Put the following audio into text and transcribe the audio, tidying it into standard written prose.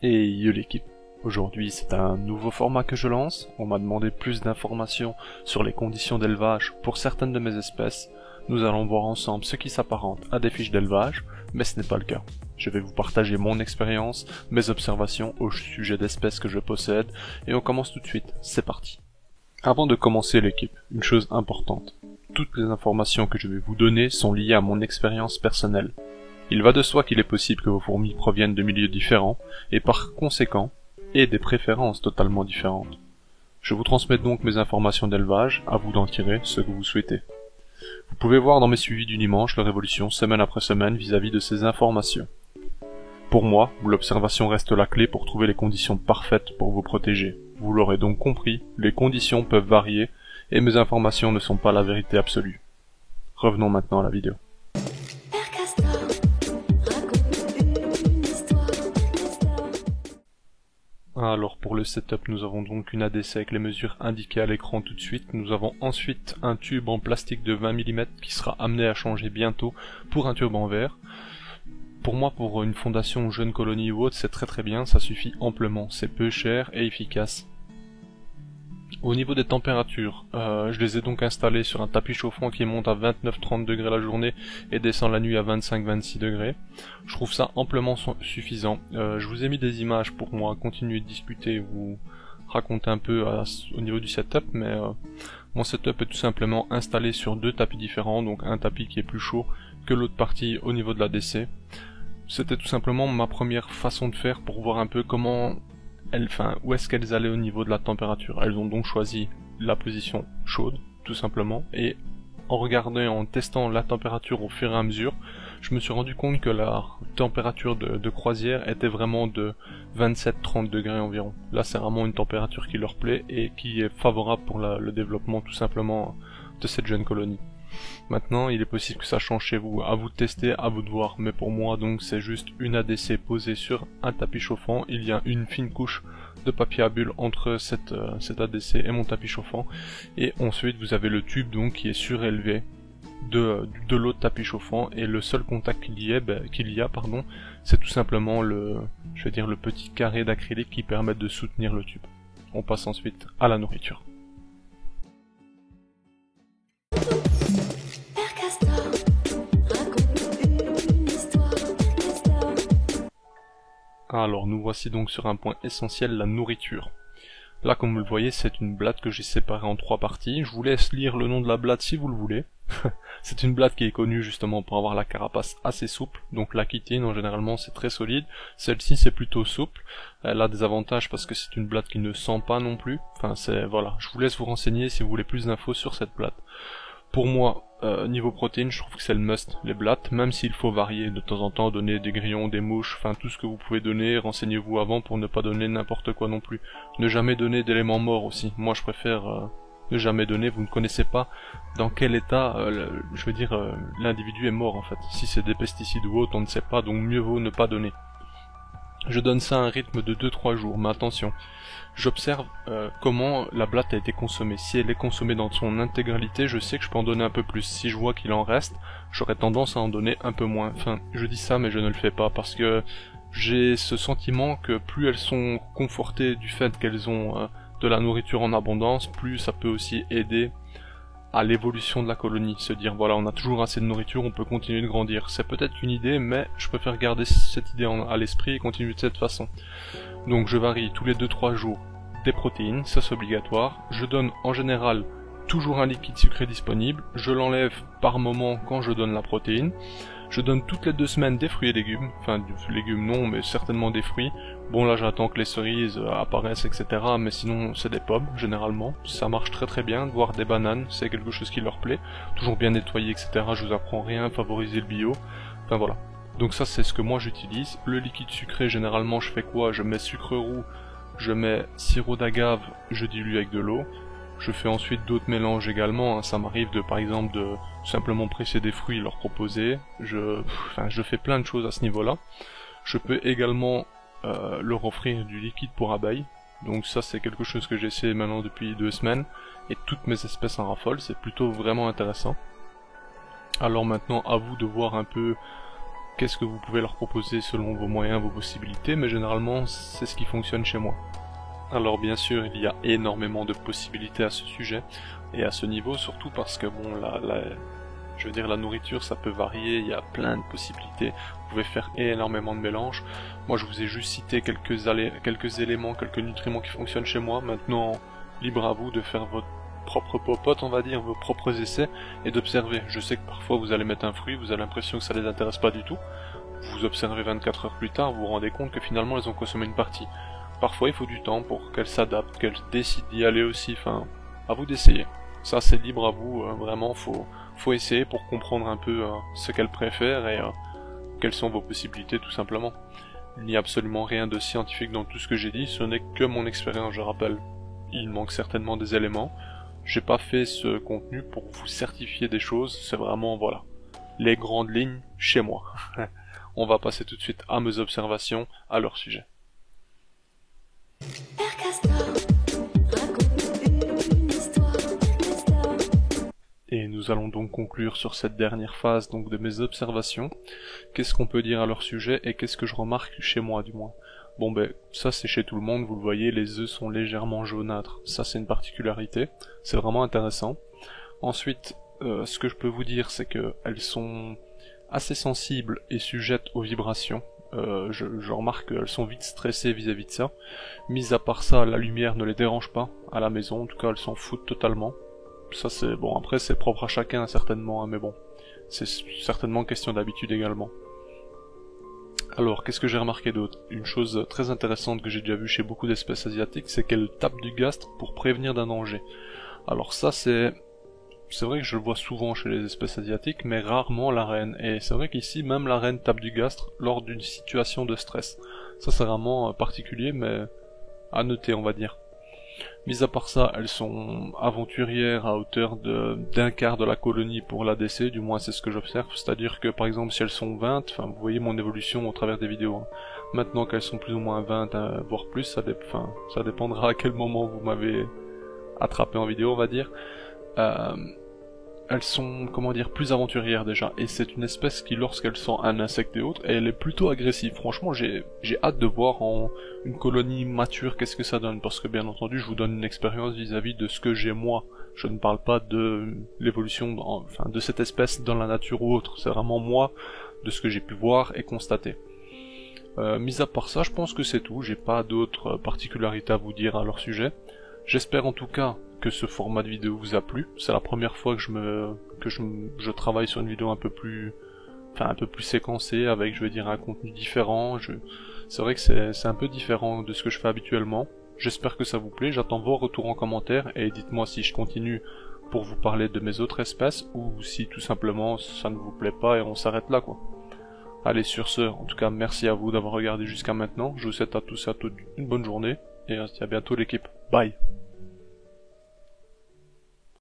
Et yo l'équipe, aujourd'hui c'est un nouveau format que je lance, on m'a demandé plus d'informations sur les conditions d'élevage pour certaines de mes espèces. Nous allons voir ensemble ce qui s'apparente à des fiches d'élevage, mais ce n'est pas le cas. Je vais vous partager mon expérience, mes observations au sujet d'espèces que je possède, et on commence tout de suite, c'est parti. Avant de commencer l'équipe, une chose importante. Toutes les informations que je vais vous donner sont liées à mon expérience personnelle. Il va de soi qu'il est possible que vos fourmis proviennent de milieux différents, et par conséquent, aient des préférences totalement différentes. Je vous transmets donc mes informations d'élevage, à vous d'en tirer ce que vous souhaitez. Vous pouvez voir dans mes suivis du dimanche leur évolution semaine après semaine vis-à-vis de ces informations. Pour moi, l'observation reste la clé pour trouver les conditions parfaites pour vous protéger. Vous l'aurez donc compris, les conditions peuvent varier, et mes informations ne sont pas la vérité absolue. Revenons maintenant à la vidéo. Alors pour le setup, nous avons donc une ADC avec les mesures indiquées à l'écran tout de suite. Nous avons ensuite un tube en plastique de 20 mm qui sera amené à changer bientôt pour un tube en verre. Pour moi, pour une fondation jeune colonie ou autre, c'est très bien, ça suffit amplement. C'est peu cher et efficace. Au niveau des températures, je les ai donc installés sur un tapis chauffant qui monte à 29-30 degrés la journée et descend la nuit à 25-26 degrés. Je trouve ça amplement suffisant. Je vous ai mis des images pour moi continuer de discuter, vous raconter un peu au niveau du setup, mais mon setup est tout simplement installé sur deux tapis différents, donc un tapis qui est plus chaud que l'autre partie au niveau de la DC. C'était tout simplement ma première façon de faire pour voir un peu comment où est-ce qu'elles allaient au niveau de la température. Elles ont donc choisi la position chaude, tout simplement, et en regardant, en testant la température au fur et à mesure, je me suis rendu compte que la température de croisière était vraiment de 27-30 degrés environ. Là, c'est vraiment une température qui leur plaît et qui est favorable pour le développement tout simplement de cette jeune colonie. Maintenant, il est possible que ça change chez vous, à vous de tester, à vous de voir, mais pour moi donc c'est juste une ADC posée sur un tapis chauffant. Il y a une fine couche de papier à bulles entre cette ADC et mon tapis chauffant, et ensuite vous avez le tube donc qui est surélevé de l'autre tapis chauffant, et le seul contact qu'il y a, c'est tout simplement le petit carré d'acrylique qui permet de soutenir le tube. On passe ensuite à la nourriture. Alors nous voici donc sur un point essentiel, la nourriture. Là comme vous le voyez, c'est une blatte que j'ai séparée en trois parties. Je vous laisse lire le nom de la blatte si vous le voulez. C'est une blatte qui est connue justement pour avoir la carapace assez souple, donc la chitine généralement c'est très solide, celle-ci c'est plutôt souple. Elle a des avantages parce que c'est une blatte qui ne sent pas non plus. Voilà, je vous laisse vous renseigner si vous voulez plus d'infos sur cette blatte. Pour moi, niveau protéines, je trouve que c'est le must, les blattes, même s'il faut varier de temps en temps, donner des grillons, des mouches, tout ce que vous pouvez donner, renseignez-vous avant pour ne pas donner n'importe quoi non plus. Ne jamais donner d'éléments morts aussi, moi je préfère ne jamais donner, vous ne connaissez pas dans quel état, l'individu est mort en fait. Si c'est des pesticides ou autre, on ne sait pas, donc mieux vaut ne pas donner. Je donne ça à un rythme de 2-3 jours, mais attention, j'observe comment la blatte a été consommée. Si elle est consommée dans son intégralité, je sais que je peux en donner un peu plus. Si je vois qu'il en reste, j'aurais tendance à en donner un peu moins. Je dis ça, mais je ne le fais pas, parce que j'ai ce sentiment que plus elles sont confortées du fait qu'elles ont de la nourriture en abondance, plus ça peut aussi aider à l'évolution de la colonie, se dire voilà, on a toujours assez de nourriture, on peut continuer de grandir. C'est peut-être une idée, mais je préfère garder cette idée à l'esprit et continuer de cette façon. Donc je varie tous les 2-3 jours des protéines, ça c'est obligatoire. Je donne en général toujours un liquide sucré disponible, je l'enlève par moment quand je donne la protéine. Je donne toutes les 2 semaines des fruits et légumes, légumes non, mais certainement des fruits. Bon là j'attends que les cerises apparaissent, etc. Mais sinon c'est des pommes, généralement. Ça marche très bien, voire des bananes, c'est quelque chose qui leur plaît. Toujours bien nettoyé, etc. Je vous apprends rien, favoriser le bio. Voilà. Donc ça c'est ce que moi j'utilise. Le liquide sucré, généralement je fais quoi? Je mets sucre roux, je mets sirop d'agave, je dilue avec de l'eau. Je fais ensuite d'autres mélanges également, ça m'arrive par exemple de simplement presser des fruits et leur proposer. Je fais plein de choses à ce niveau-là. Je peux également leur offrir du liquide pour abeilles. Donc ça c'est quelque chose que j'essaie maintenant depuis 2 semaines. Et toutes mes espèces en raffolent, c'est plutôt vraiment intéressant. Alors maintenant à vous de voir un peu qu'est-ce que vous pouvez leur proposer selon vos moyens, vos possibilités, mais généralement c'est ce qui fonctionne chez moi. Alors bien sûr, il y a énormément de possibilités à ce sujet, et à ce niveau, surtout parce que bon, je veux dire, la nourriture, ça peut varier, il y a plein de possibilités, vous pouvez faire énormément de mélanges. Moi, je vous ai juste cité quelques éléments, quelques nutriments qui fonctionnent chez moi. Maintenant, libre à vous de faire votre propre popote, on va dire, vos propres essais, et d'observer. Je sais que parfois, vous allez mettre un fruit, vous avez l'impression que ça les intéresse pas du tout. Vous observez 24 heures plus tard, vous vous rendez compte que finalement, elles ont consommé une partie. Parfois, il faut du temps pour qu'elles s'adaptent, qu'elles décident d'y aller aussi, enfin, à vous d'essayer. Ça, c'est libre à vous, vraiment, faut essayer pour comprendre un peu ce qu'elles préfèrent et quelles sont vos possibilités tout simplement. Il n'y a absolument rien de scientifique dans tout ce que j'ai dit, ce n'est que mon expérience, je rappelle. Il manque certainement des éléments. J'ai pas fait ce contenu pour vous certifier des choses, c'est vraiment, voilà, les grandes lignes chez moi. On va passer tout de suite à mes observations, à leur sujet. Et nous allons donc conclure sur cette dernière phase donc de mes observations. Qu'est-ce qu'on peut dire à leur sujet et qu'est-ce que je remarque chez moi du moins. Bon ben ça c'est chez tout le monde, vous le voyez, les œufs sont légèrement jaunâtres. Ça c'est une particularité, c'est vraiment intéressant. Ensuite, ce que je peux vous dire c'est que elles sont assez sensibles et sujettes aux vibrations. Je remarque qu'elles sont vite stressées vis-à-vis de ça. Mis à part ça, la lumière ne les dérange pas à la maison, en tout cas elles s'en foutent totalement. Ça c'est bon, après c'est propre à chacun certainement, hein, mais bon, c'est certainement question d'habitude également. Alors, qu'est-ce que j'ai remarqué d'autre? Une chose très intéressante que j'ai déjà vue chez beaucoup d'espèces asiatiques, c'est qu'elles tapent du gastre pour prévenir d'un danger. Alors ça c'est vrai que je le vois souvent chez les espèces asiatiques, mais rarement la reine. Et c'est vrai qu'ici même la reine tape du gastre lors d'une situation de stress. Ça c'est vraiment particulier, mais à noter on va dire. Mis à part ça, elles sont aventurières à hauteur d'un quart de la colonie pour l'ADC, du moins c'est ce que j'observe, c'est-à-dire que par exemple si elles sont 20, enfin vous voyez mon évolution au travers des vidéos, hein. Maintenant qu'elles sont plus ou moins 20, voire plus, ça dépendra à quel moment vous m'avez attrapé en vidéo on va dire, elles sont, comment dire, plus aventurières déjà, et c'est une espèce qui, lorsqu'elle sent un insecte et autres, elle est plutôt agressive. Franchement, j'ai hâte de voir en une colonie mature qu'est-ce que ça donne, parce que bien entendu, je vous donne une expérience vis-à-vis de ce que j'ai moi. Je ne parle pas de l'évolution, enfin, de cette espèce dans la nature ou autre. C'est vraiment moi, de ce que j'ai pu voir et constater. Mis à part ça, je pense que c'est tout. J'ai pas d'autres particularités à vous dire à leur sujet. J'espère en tout cas que ce format de vidéo vous a plu. C'est la première fois que je travaille sur une vidéo un peu plus séquencée, avec, je vais dire, un contenu différent. C'est vrai que c'est un peu différent de ce que je fais habituellement. J'espère que ça vous plaît. J'attends vos retours en commentaire et dites-moi si je continue pour vous parler de mes autres espèces ou si tout simplement ça ne vous plaît pas et on s'arrête là quoi. Allez, sur ce, en tout cas merci à vous d'avoir regardé jusqu'à maintenant. Je vous souhaite à tous et à toutes une bonne journée et à bientôt l'équipe. Bye.